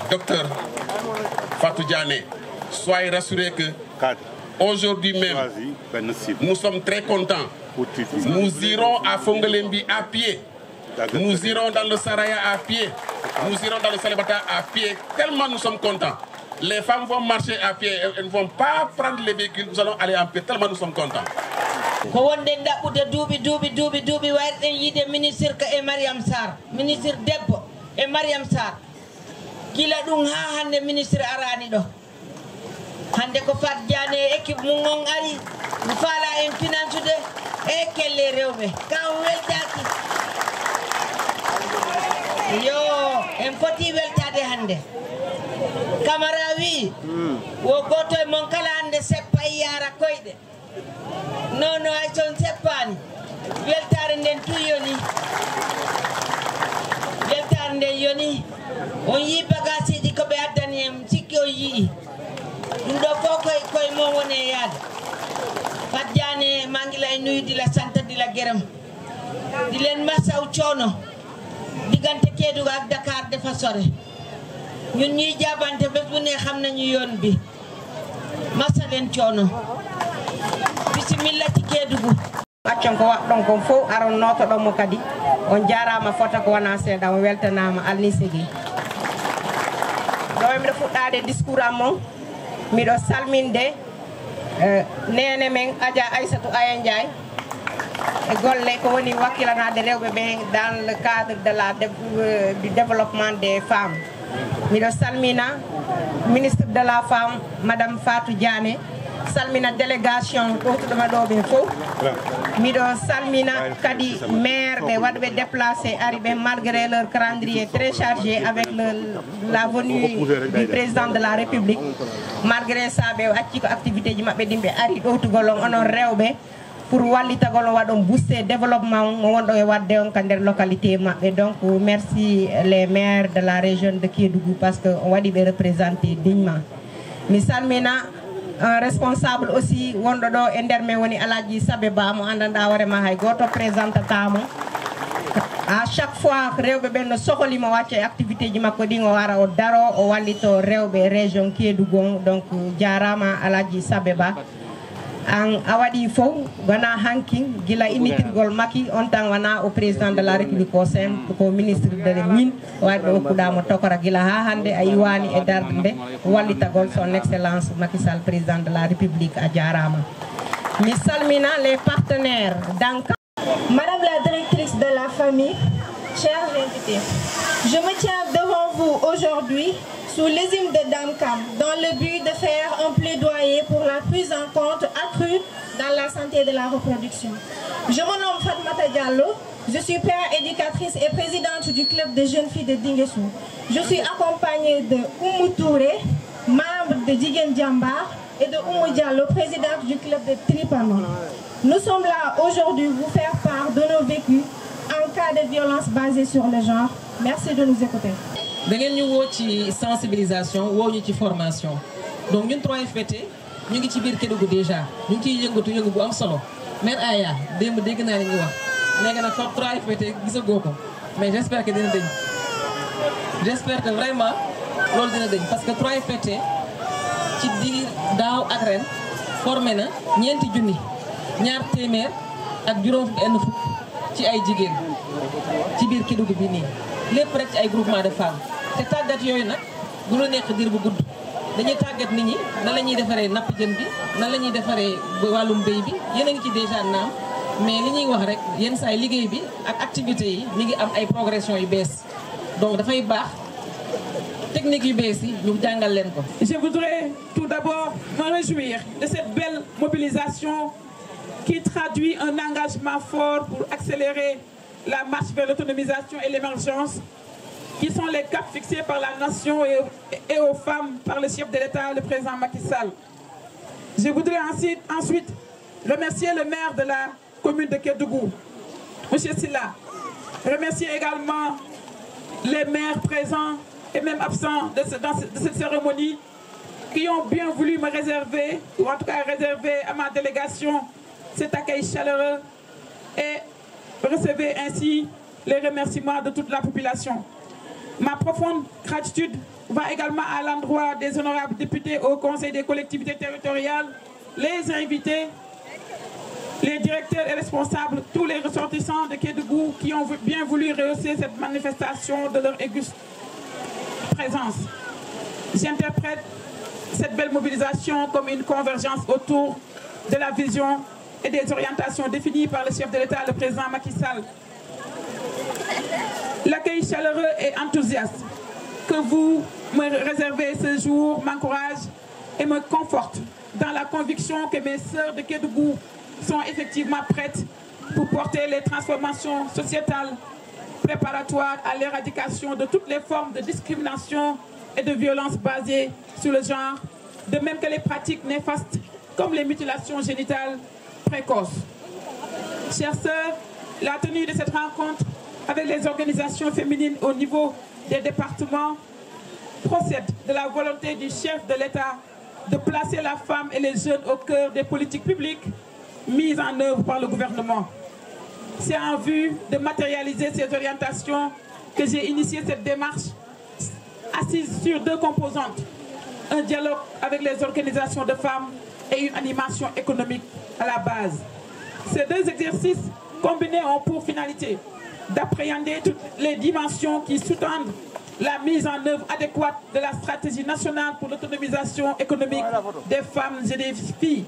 docteur Fatou Diané, soyez rassurés que aujourd'hui même, nous sommes très contents. Nous irons à Fongolembi à pied. Nous irons dans le Saraya à pied. Nous irons dans le Salibata à pied. Tellement nous sommes contents. Les femmes vont marcher à pied. Elles ne vont pas prendre les véhicules. Nous allons aller à pied. Tellement nous sommes contents. Ministre et Mariam Sarr, ministre Debbo et Mariam Sarr. Kila ɗum ha hande ministre arani ɗo hande ko Fatou Diané équipe mum on ari mi faala en financude e kelle rewɓe kam weltaki yo en foti weltade hande Camara wi wo goto e mon kala hande seppa yara koyɗe non non ay son seppani weltare nden tu yoni weltare nden yoni on yi bagasiji ko ɓe addani en sikki on yii ɗum ɗo fof koye mon woni e yaade Fatou Diané mangila e nuyu di la sant di la gërëm di leen masaw coono diggante Kédougou ak Dakar dafa sore ñun ñuy jaabante bés bu ne xam nañu yoon bi masa leen coono bisimilla ci Kédougou accon ko waɗɗon kon fof aron notoɗon mo kadi on jarama fota ko wona seeɗa on weltanama alni sigi ɗo miɗo fuɗɗade discours am mon miɗo salminde nene men Adja Aissatou Aya Ndiaye e golle ko woni wakkilanade rewɓe ɓe dans le cadre de du développement des femmes miɗo salmina ministre de la femme madame Fatou Diané salmina délégation ɗowtuɗoma ɗo ɓe fof miɗo salmina kadi maire ɓe waɗɓe déplacé ari ɓe malgré leur calendrier très chargé avec la venue du président de la république malgré ça ɓe acci ko activité ji maɓɓe ɗin ɓe ari ɗowtugol on onon rewɓe pour wallitagol on waɗon booster développement mo wonɗo e wadde on ka nder localité maɓɓe donc merci les maires de la région de Kédougou parce que on waɗi ɓe représenté dignement mi salmina un responsable aussi wonɗo ɗo e nder men woni Aladji Sabe Ba mo andanɗa hoorema hay goto présentatamo à chaque fois rewɓe ɓen no sohlimo wacca e activité ji makko ɗin o wara o daro o wallito rewɓe région Kédougou donc jarama Aladji Sabe Ba an a waɗi fof wona hankin gila innitirgol Macky on tan wona au président de la république o simple ko ministre de mine waɗi ɗo hokkuɗamo tokora gila ha hande a yiwani e darde nde wallitagol son excellence Macky Sall président de la république a jarama mi salmina les partenaires donc Madame la directrice de la famille, chers invités, je me tiens devant vous aujourd'hui sous l'égide de Damcam dans le but de faire un plaidoyer pour la prise en compte accrue dans la santé de la reproduction. Je me nomme Fatmata Diallo, je suis père éducatrice et présidente du club des jeunes filles de Dinguessou. Je suis accompagnée de Oumou Touré, membre de Djigen Djambar, et de Oumou Diallo, présidente du club de Tripano. Nous sommes là aujourd'hui vous faire part de nos vécus en cas de violence basée sur le genre. Merci de nous écouter. Nous avons une sensibilisation, une formation. Donc nous avons fait ñu ngi ci biir Kédougou déjà ñu ngi ciy yëngatu bu am solo mère Aya démb dégg naa li ñu wax léegi nag foofu 3FPT gisagoo ko mais j'espère que dina dëñ j'espère que vraiment loolu dina dëñ parce que 3FPT ci diir daaw ak ren formé na ñeenti junni ñaar téeméer ak juróom fukk ci ay jigéen ci biir Kédougou bi nii lépp rek ci ay groupement de femmes te tàggat yooyu nag du la nekk diir bu gudd dañuy tàggat nit ñi nan la ñuy defaree napp jën bi nan la ñuy defaree wàllum béy bi yéen a ngi ci déjà naam mais li ñuy wax rek yenn saa yi liggéey bi ak activité yi mi ngi am ay progression yu bees donc dafay baax technique yu bees yi ñu jàngal leen ko. Je voudrais tout d'abord me réjouir de cette belle mobilisation qui traduit un engagement fort pour accélérer la marche vers l'autonomisation et l'émergence qui sont les caps fixés par la nation et aux femmes par le chef de l'État, le président Macky Sall. Je voudrais ensuite remercier le maire de la commune de Kédougou, M. Silla. Remercier également les maires présents et même absents de cette cérémonie qui ont bien voulu me réserver, ou en tout cas réserver à ma délégation cet accueil chaleureux et recevez ainsi les remerciements de toute la population. Ma profonde gratitude va également à l'endroit des honorables députés au Conseil des collectivités territoriales, les invités, les directeurs et responsables, tous les ressortissants de Kédougou qui ont bien voulu rehausser cette manifestation de leur auguste présence. J'interprète cette belle mobilisation comme une convergence autour de la vision et des orientations définies par le chef de l'État, le président Macky Sall. L'accueil chaleureux et enthousiaste que vous me réservez ce jour m'encourage et me conforte dans la conviction que mes sœurs de Kédougou sont effectivement prêtes pour porter les transformations sociétales préparatoires à l'éradication de toutes les formes de discrimination et de violence basées sur le genre, de même que les pratiques néfastes comme les mutilations génitales précoces. Chères sœurs, la tenue de cette rencontre avec les organisations féminines au niveau des départements procède de la volonté du chef de l'État de placer la femme et les jeunes au cœur des politiques publiques mises en œuvre par le gouvernement. C'est en vue de matérialiser ces orientations que j'ai initié cette démarche assise sur deux composantes, un dialogue avec les organisations de femmes et une animation économique à la base. Ces deux exercices combinés ont pour finalité d'appréhender toutes les dimensions qui sous-tendent la mise en œuvre adéquate de la stratégie nationale pour l'autonomisation économique des femmes et des filles.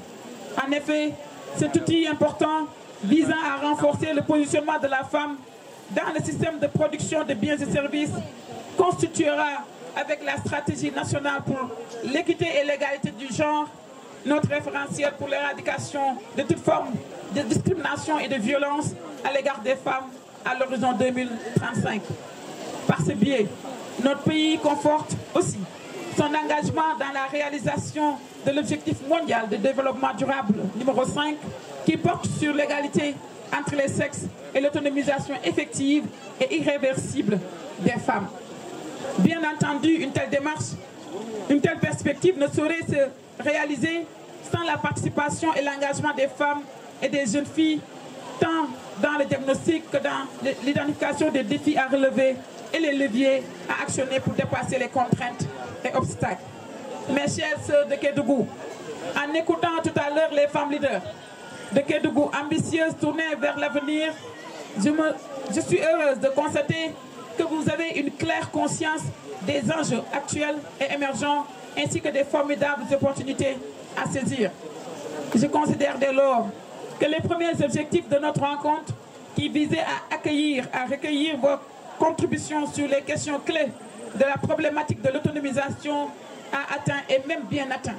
En effet, cet outil important visant à renforcer le positionnement de la femme dans le système de production de biens et services constituera, avec la stratégie nationale pour l'équité et l'égalité du genre, notre référentiel pour l'éradication de toute forme de discrimination et de violence à l'égard des femmes à l'horizon 2035. Par ce biais, notre pays conforte aussi son engagement dans la réalisation de l'objectif mondial de développement durable numéro 5 qui porte sur l'égalité entre les sexes et l'autonomisation effective et irréversible des femmes. Bien entendu, une telle démarche, une telle perspective ne saurait se réaliser sans la participation et l'engagement des femmes et des jeunes filles, tant dans le diagnostic que dans l'identification des défis à relever et les leviers à actionner pour dépasser les contraintes et obstacles. Mes chères sœurs de Kédougou, en écoutant tout à l'heure les femmes leaders de Kédougou, ambitieuses, tournées vers l'avenir, je suis heureuse de constater que vous avez une claire conscience des enjeux actuels et émergents, ainsi que des formidables opportunités à saisir. Je considère dès lors que les premiers objectifs de notre rencontre, qui visaient à accueillir, à recueillir vos contributions sur les questions clés de la problématique de l'autonomisation, a atteint et même bien atteint.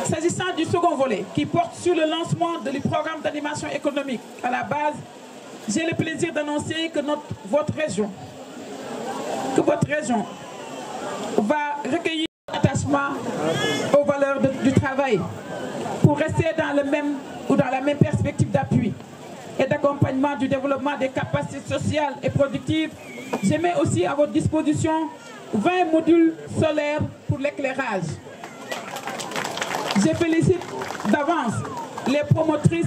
S'agissant du second volet, qui porte sur le lancement du programme d'animation économique à la base, j'ai le plaisir d'annoncer que votre région va recueillir l'attachement aux valeurs du travail pour rester dans le même ou dans la même perspective d'appui et d'accompagnement du développement des capacités sociales et productives. Je mets aussi à votre disposition 20 modules solaires pour l'éclairage. Je félicite d'avance les promotrices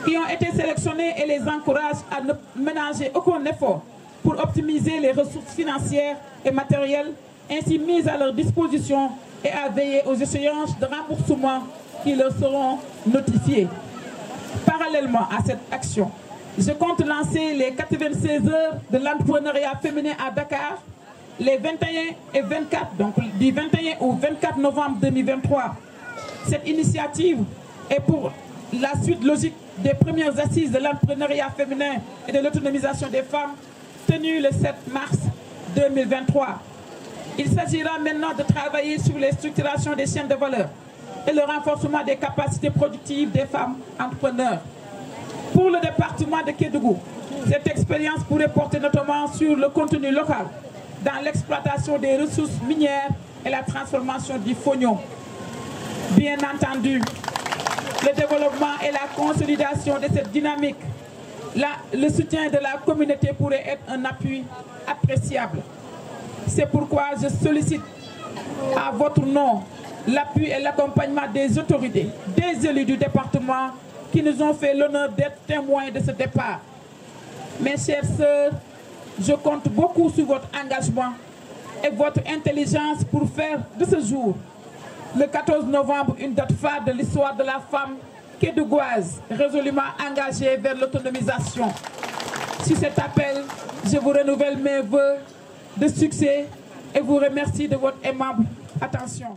qui ont été sélectionnées et les encourage à ne ménager aucun effort pour optimiser les ressources financières et matérielles ainsi mises à leur disposition et à veiller aux échéances de remboursement qui leur seront notifiées. Parallèlement à cette action, je compte lancer les 96 heures de l'entrepreneuriat féminin à Dakar les 21 et 24, donc du 21 au 24 novembre 2023. Cette initiative est pour la suite logique des premières assises de l'entrepreneuriat féminin et de l'autonomisation des femmes tenues le 7 mars 2023. Il s'agira maintenant de travailler sur les structurations des chaînes de valeur et le renforcement des capacités productives des femmes entrepreneurs. Pour le département de Kédougou, cette expérience pourrait porter notamment sur le contenu local, dans l'exploitation des ressources minières et la transformation du fognon. Bien entendu, le développement et la consolidation de cette dynamique, le soutien de la communauté pourrait être un appui appréciable. C'est pourquoi je sollicite à votre nom l'appui et l'accompagnement des autorités, des élus du département qui nous ont fait l'honneur d'être témoins de ce départ. Mes chères sœurs, Je compte beaucoup sur votre engagement et votre intelligence pour faire de ce jour, le 14 novembre, une date phare de l'histoire de la femme kédougoise, résolument engagée vers l'autonomisation. Sur cet appel, je vous renouvelle mes vœux de succès et vous remercie de votre aimable attention.